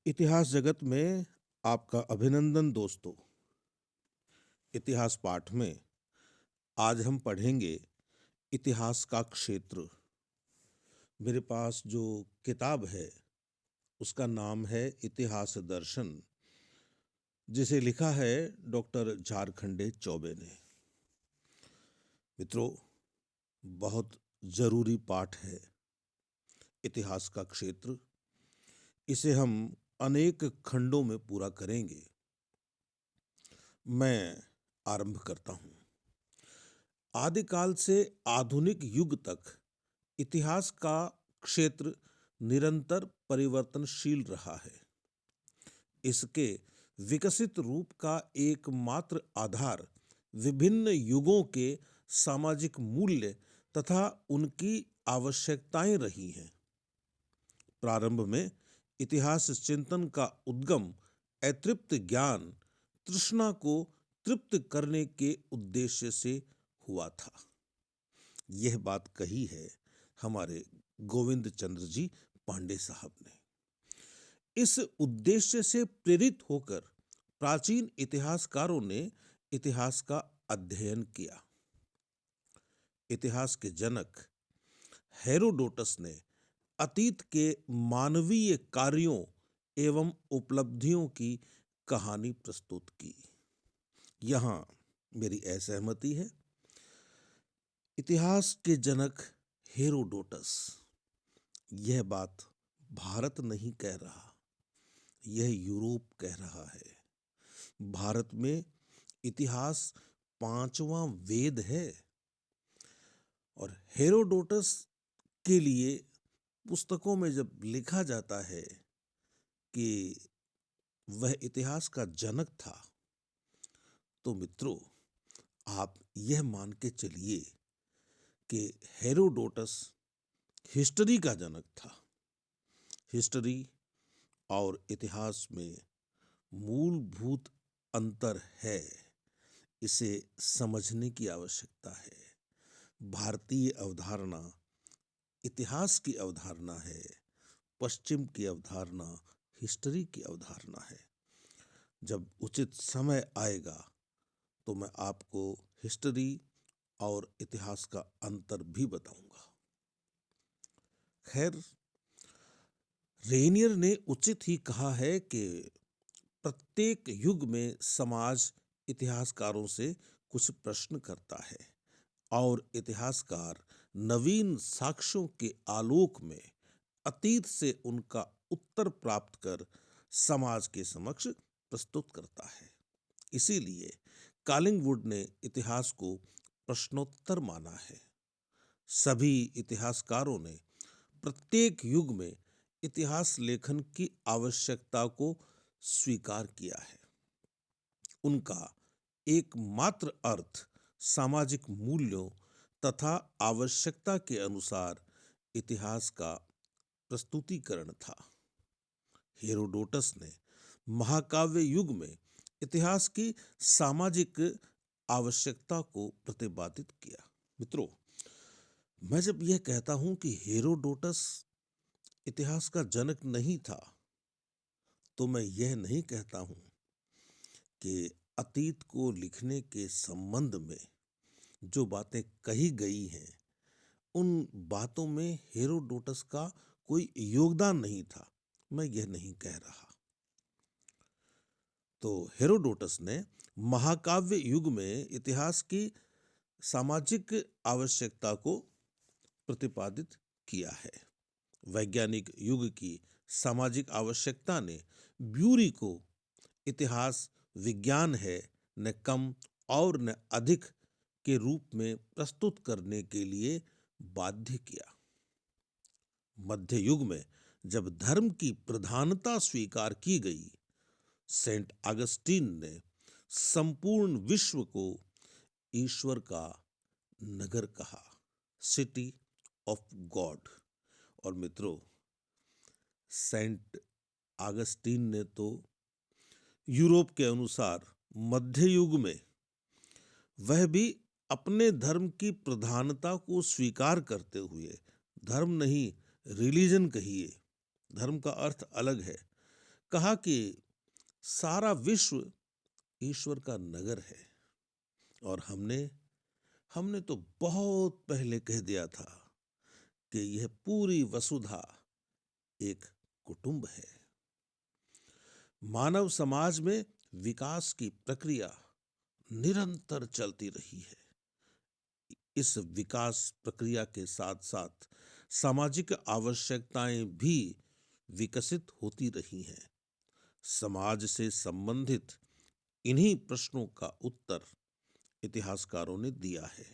इतिहास जगत में आपका अभिनंदन दोस्तों। इतिहास पाठ में आज हम पढ़ेंगे इतिहास का क्षेत्र। मेरे पास जो किताब है उसका नाम है इतिहास दर्शन, जिसे लिखा है डॉक्टर झारखंडे चौबे ने। मित्रों, बहुत जरूरी पाठ है इतिहास का क्षेत्र। इसे हम अनेक खंडों में पूरा करेंगे। मैं आरंभ करता हूं। आदिकाल से आधुनिक युग तक इतिहास का क्षेत्र निरंतर परिवर्तनशील रहा है। इसके विकसित रूप का एकमात्र आधार विभिन्न युगों के सामाजिक मूल्य तथा उनकी आवश्यकताएं रही हैं। प्रारंभ में इतिहास चिंतन का उद्गम अतृप्त ज्ञान तृष्णा को तृप्त करने के उद्देश्य से हुआ था। यह बात कही है हमारे गोविंद चंद्र जी पांडे साहब ने। इस उद्देश्य से प्रेरित होकर प्राचीन इतिहासकारों ने इतिहास का अध्ययन किया। इतिहास के जनक हेरोडोटस ने अतीत के मानवीय कार्यों एवं उपलब्धियों की कहानी प्रस्तुत की। यहां मेरी असहमति है। इतिहास के जनक हेरोडोटस, यह बात भारत नहीं कह रहा, यह यूरोप कह रहा है। भारत में इतिहास पांचवां वेद है और हेरोडोटस के लिए पुस्तकों में जब लिखा जाता है कि वह इतिहास का जनक था, तो मित्रों आप यह मान के चलिए कि हेरोडोटस हिस्ट्री का जनक था। हिस्ट्री और इतिहास में मूलभूत अंतर है, इसे समझने की आवश्यकता है। भारतीय अवधारणा इतिहास की अवधारणा है, पश्चिम की अवधारणा हिस्ट्री की अवधारणा है। जब उचित समय आएगा तो मैं आपको हिस्ट्री और इतिहास का अंतर भी बताऊंगा। खैर, रेनियर ने उचित ही कहा है कि प्रत्येक युग में समाज इतिहासकारों से कुछ प्रश्न करता है और इतिहासकार नवीन साक्ष्यों के आलोक में अतीत से उनका उत्तर प्राप्त कर समाज के समक्ष प्रस्तुत करता है। इसीलिए कालिंगवुड ने इतिहास को प्रश्नोत्तर माना है। सभी इतिहासकारों ने प्रत्येक युग में इतिहास लेखन की आवश्यकता को स्वीकार किया है। उनका एकमात्र अर्थ सामाजिक मूल्यों तथा आवश्यकता के अनुसार इतिहास का प्रस्तुतिकरण था। हेरोडोटस ने महाकाव्य युग में इतिहास की सामाजिक आवश्यकता को प्रतिपादित किया। मित्रों, मैं जब यह कहता हूं कि हेरोडोटस इतिहास का जनक नहीं था, तो मैं यह नहीं कहता हूं कि अतीत को लिखने के संबंध में जो बातें कही गई हैं उन बातों में हेरोडोटस का कोई योगदान नहीं था, मैं यह नहीं कह रहा। तो हेरोडोटस ने महाकाव्य युग में इतिहास की सामाजिक आवश्यकता को प्रतिपादित किया है। वैज्ञानिक युग की सामाजिक आवश्यकता ने ब्यूरी को इतिहास विज्ञान है न कम और न अधिक के रूप में प्रस्तुत करने के लिए बाध्य किया। मध्य युग में जब धर्म की प्रधानता स्वीकार की गई, सेंट अगस्टीन ने संपूर्ण विश्व को ईश्वर का नगर कहा, सिटी ऑफ गॉड। और मित्रों, सेंट अगस्टीन ने तो यूरोप के अनुसार मध्य युग में वह भी अपने धर्म की प्रधानता को स्वीकार करते हुए, धर्म नहीं रिलीजन कहिए, धर्म का अर्थ अलग है, कहा कि सारा विश्व ईश्वर का नगर है और हमने हमने तो बहुत पहले कह दिया था कि यह पूरी वसुधा एक कुटुंब है। मानव समाज में विकास की प्रक्रिया निरंतर चलती रही है। इस विकास प्रक्रिया के साथ साथ सामाजिक आवश्यकताएं भी विकसित होती रही हैं। समाज से संबंधित इन्हीं प्रश्नों का उत्तर इतिहासकारों ने दिया है।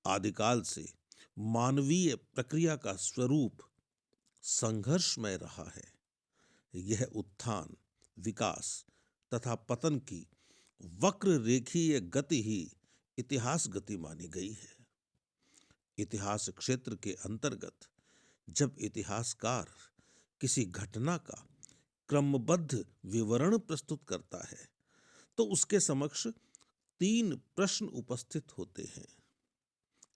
आदिकाल से मानवीय प्रक्रिया का स्वरूप संघर्षमय रहा है। यह उत्थान, विकास तथा पतन की वक्र रेखीय गति ही इतिहास गति मानी गई है। इतिहास क्षेत्र के अंतर्गत जब इतिहासकार किसी घटना का क्रमबद्ध विवरण प्रस्तुत करता है तो उसके समक्ष 3 प्रश्न उपस्थित होते हैं।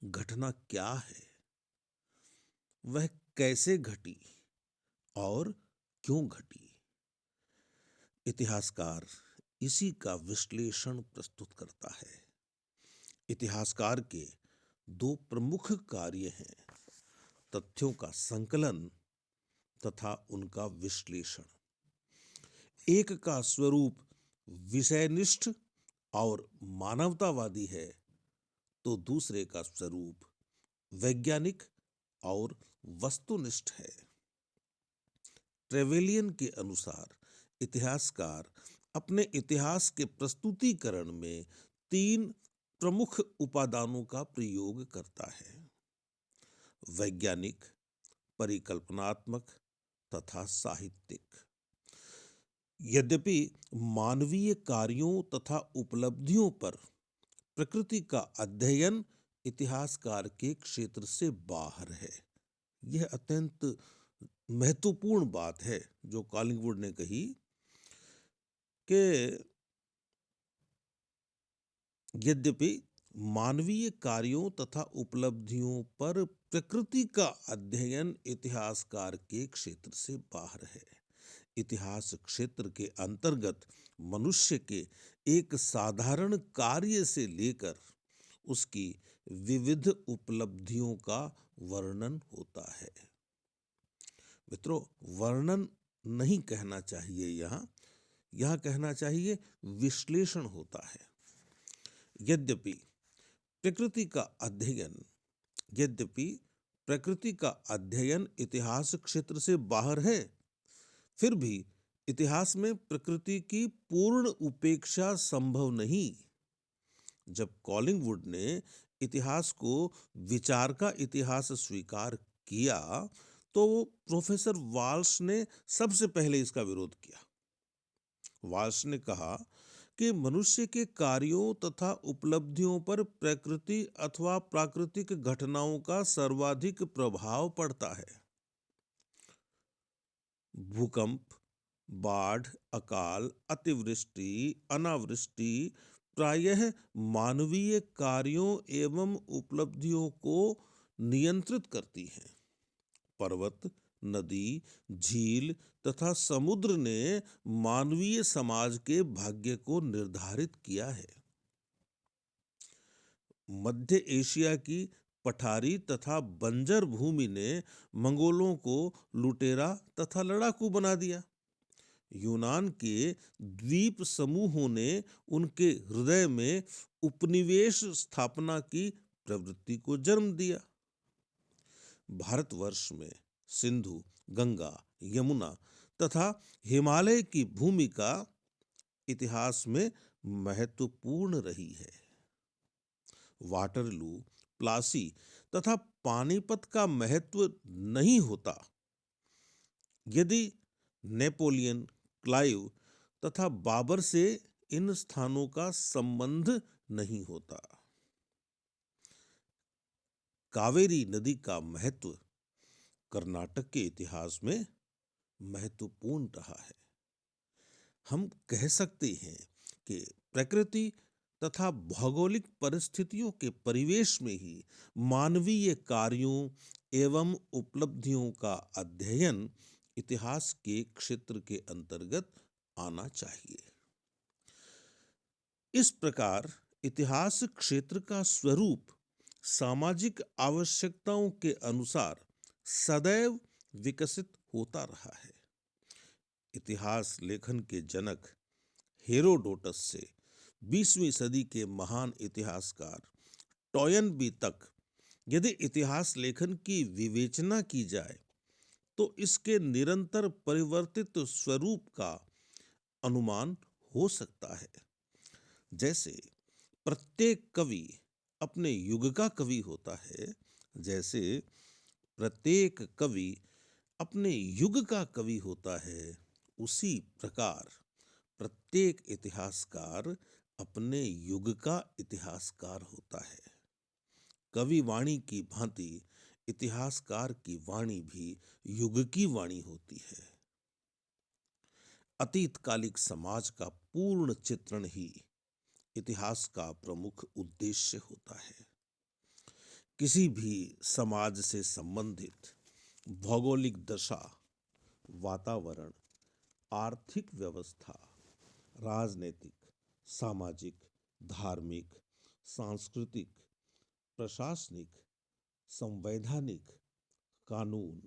घटना क्या है, वह कैसे घटी और क्यों घटी। इतिहासकार इसी का विश्लेषण प्रस्तुत करता है। इतिहासकार के 2 प्रमुख कार्य हैं, तथ्यों का संकलन तथा उनका विश्लेषण। एक का स्वरूप विषयनिष्ठ और मानवतावादी है तो दूसरे का स्वरूप वैज्ञानिक और वस्तुनिष्ठ है। ट्रेवेलियन के अनुसार इतिहासकार अपने इतिहास के प्रस्तुतिकरण में 3 प्रमुख उपादानों का प्रयोग करता है: वैज्ञानिक, परिकल्पनात्मक तथा साहित्यिक। यद्यपि मानवीय कार्यों तथा उपलब्धियों पर प्रकृति का अध्ययन इतिहासकार के क्षेत्र से बाहर है। यह अत्यंत महत्वपूर्ण बात है जो कॉलिंगवुड ने कही कि यद्यपि मानवीय कार्यों तथा उपलब्धियों पर प्रकृति का अध्ययन इतिहासकार के क्षेत्र से बाहर है। इतिहास क्षेत्र के अंतर्गत मनुष्य के एक साधारण कार्य से लेकर उसकी विविध उपलब्धियों का वर्णन होता है। मित्रों, वर्णन नहीं कहना चाहिए, यहाँ कहना चाहिए विश्लेषण होता है। यद्यपि प्रकृति का अध्ययन इतिहास क्षेत्र से बाहर है, फिर भी इतिहास में प्रकृति की पूर्ण उपेक्षा संभव नहीं। जब कॉलिंगवुड ने इतिहास को विचार का इतिहास स्वीकार किया तो प्रोफेसर वाल्श ने सबसे पहले इसका विरोध किया। वाल्श ने कहा कि मनुष्य के कार्यों तथा उपलब्धियों पर प्रकृति अथवा प्राकृतिक घटनाओं का सर्वाधिक प्रभाव पड़ता है। भूकंप, बाढ़, अकाल, अतिवृष्टि, अनावृष्टि प्रायः मानवीय कार्यों एवं उपलब्धियों को नियंत्रित करती हैं। पर्वत, नदी, झील तथा समुद्र ने मानवीय समाज के भाग्य को निर्धारित किया है। मध्य एशिया की पठारी तथा बंजर भूमि ने मंगोलों को लुटेरा तथा लड़ाकू बना दिया। यूनान के द्वीप समूहों ने उनके हृदय में उपनिवेश स्थापना की प्रवृत्ति को जन्म दिया। भारतवर्ष में सिंधु, गंगा, यमुना तथा हिमालय की भूमिका इतिहास में महत्वपूर्ण रही है। वाटरलू, प्लासी तथा पानीपत का महत्व नहीं होता यदि नेपोलियन, क्लाइव तथा बाबर से इन स्थानों का संबंध नहीं होता। कावेरी नदी का महत्व कर्नाटक के इतिहास में महत्वपूर्ण रहा है। हम कह सकते हैं कि प्रकृति तथा भौगोलिक परिस्थितियों के परिवेश में ही मानवीय कार्यों एवं उपलब्धियों का अध्ययन इतिहास के क्षेत्र के अंतर्गत आना चाहिए। इस प्रकार इतिहास क्षेत्र का स्वरूप सामाजिक आवश्यकताओं के अनुसार सदैव विकसित होता रहा है। इतिहास लेखन के जनक हेरोडोटस से 20वीं सदी के महान इतिहासकार टॉयनबी तक यदि इतिहास लेखन की विवेचना की जाए तो इसके निरंतर परिवर्तित स्वरूप का अनुमान हो सकता है। जैसे प्रत्येक कवि अपने युग का कवि होता है, जैसे प्रत्येक कवि अपने युग का कवि होता है, उसी प्रकार प्रत्येक इतिहासकार अपने युग का इतिहासकार होता है। कवि वाणी की भांति इतिहासकार की वाणी भी युग की वाणी होती है। अतीतकालिक समाज का पूर्ण चित्रण ही इतिहास का प्रमुख उद्देश्य होता है। किसी भी समाज से संबंधित भौगोलिक दशा, वातावरण, आर्थिक व्यवस्था, राजनीतिक, सामाजिक, धार्मिक, सांस्कृतिक, प्रशासनिक, संवैधानिक, कानून,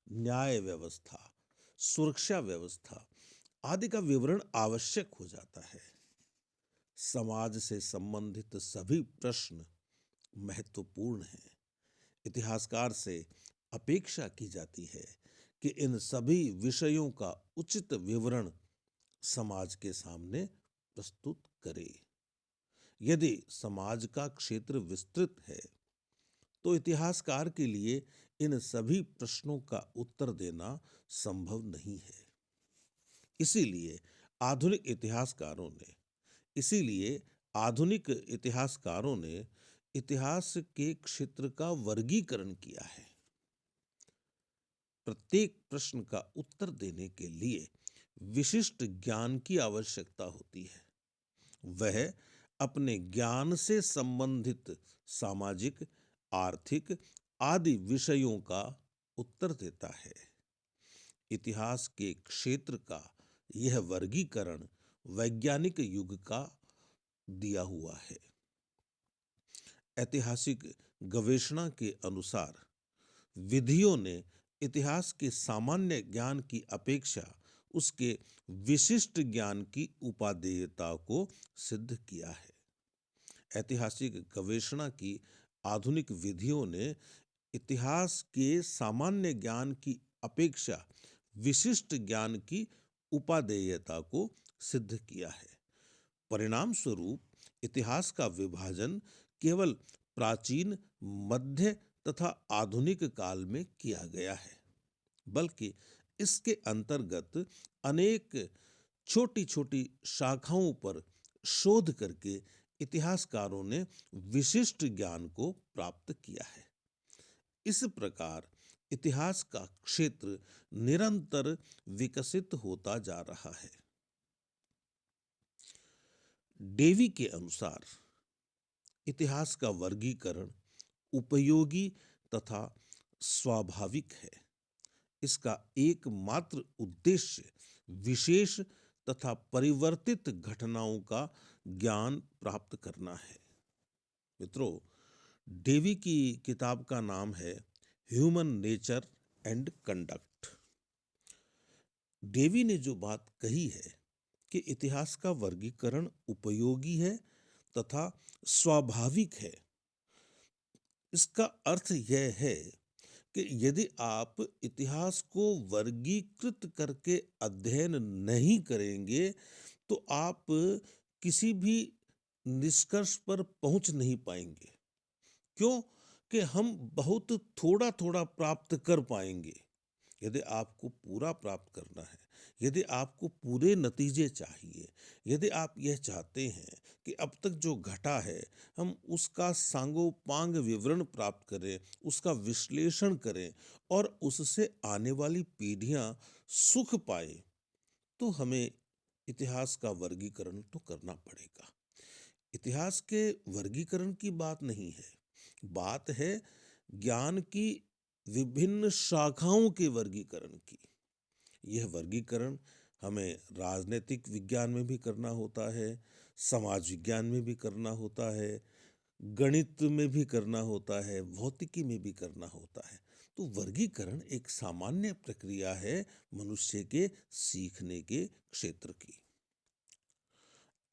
न्याय व्यवस्था, सुरक्षा व्यवस्था आदि का विवरण आवश्यक हो जाता है। समाज से संबंधित सभी प्रश्न महत्वपूर्ण हैं। इतिहासकार से अपेक्षा की जाती है कि इन सभी विषयों का उचित विवरण समाज के सामने प्रस्तुत करे। यदि समाज का क्षेत्र विस्तृत है तो इतिहासकार के लिए इन सभी प्रश्नों का उत्तर देना संभव नहीं है। इसीलिए आधुनिक इतिहासकारों ने इतिहास के क्षेत्र का वर्गीकरण किया है। प्रत्येक प्रश्न का उत्तर देने के लिए विशिष्ट ज्ञान की आवश्यकता होती है। वह अपने ज्ञान से संबंधित सामाजिक, आर्थिक आदि विषयों का उत्तर देता है। इतिहास के क्षेत्र का यह वर्गीकरण वैज्ञानिक युग का दिया हुआ है। ऐतिहासिक गवेषणा के अनुसार विधियों ने इतिहास के सामान्य ज्ञान की अपेक्षा उसके विशिष्ट ज्ञान की उपादेयता को सिद्ध किया है। ऐतिहासिक गवेषणा की आधुनिक विधियों ने इतिहास के सामान्य ज्ञान की अपेक्षा विशिष्ट ज्ञान की उपादेयता को सिद्ध किया है। परिणाम स्वरूप इतिहास का विभाजन केवल प्राचीन, मध्य तथा आधुनिक काल में किया गया है, बल्कि इसके अंतर्गत अनेक छोटी छोटी शाखाओं पर शोध करके इतिहासकारों ने विशिष्ट ज्ञान को प्राप्त किया है। इस प्रकार इतिहास का क्षेत्र निरंतर विकसित होता जा रहा है। डेवी के अनुसार इतिहास का वर्गीकरण उपयोगी तथा स्वाभाविक है। इसका एकमात्र उद्देश्य विशेष तथा परिवर्तित घटनाओं का ज्ञान प्राप्त करना है। मित्रों, डेवी की किताब का नाम है human nature and conduct. Dewey ने जो बात कही है कि इतिहास का वर्गीकरण उपयोगी है तथा स्वाभाविक है, इसका अर्थ यह है कि यदि आप इतिहास को वर्गीकृत करके अध्ययन नहीं करेंगे तो आप किसी भी निष्कर्ष पर पहुंच नहीं पाएंगे। क्यों? कि हम बहुत थोड़ा थोड़ा प्राप्त कर पाएंगे। यदि आपको पूरा प्राप्त करना है, यदि आपको पूरे नतीजे चाहिए, यदि आप यह चाहते हैं कि अब तक जो घटा है हम उसका सांगोपांग विवरण प्राप्त करें, उसका विश्लेषण करें और उससे आने वाली पीढ़ियां सुख पाए, तो हमें इतिहास का वर्गीकरण तो करना पड़ेगा। इतिहास के वर्गीकरण की बात नहीं है, बात है ज्ञान की विभिन्न शाखाओं के वर्गीकरण की। यह वर्गीकरण हमें राजनीतिक विज्ञान में भी करना होता है, समाज विज्ञान में भी करना होता है, गणित में भी करना होता है, भौतिकी में भी करना होता है। तो वर्गीकरण एक सामान्य प्रक्रिया है मनुष्य के सीखने के क्षेत्र की।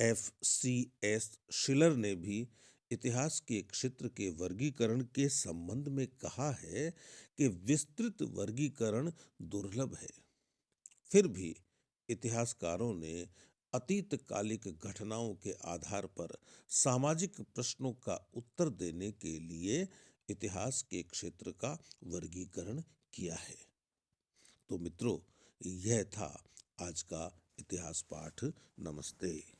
F.C.S. शिलर ने भी इतिहास के क्षेत्र के वर्गीकरण के संबंध में कहा है कि विस्तृत वर्गीकरण दुर्लभ है। फिर भी इतिहासकारों ने अतीतकालिक घटनाओं के आधार पर सामाजिक प्रश्नों का उत्तर देने के लिए इतिहास के क्षेत्र का वर्गीकरण किया है। तो मित्रों, यह था आज का इतिहास पाठ। नमस्ते।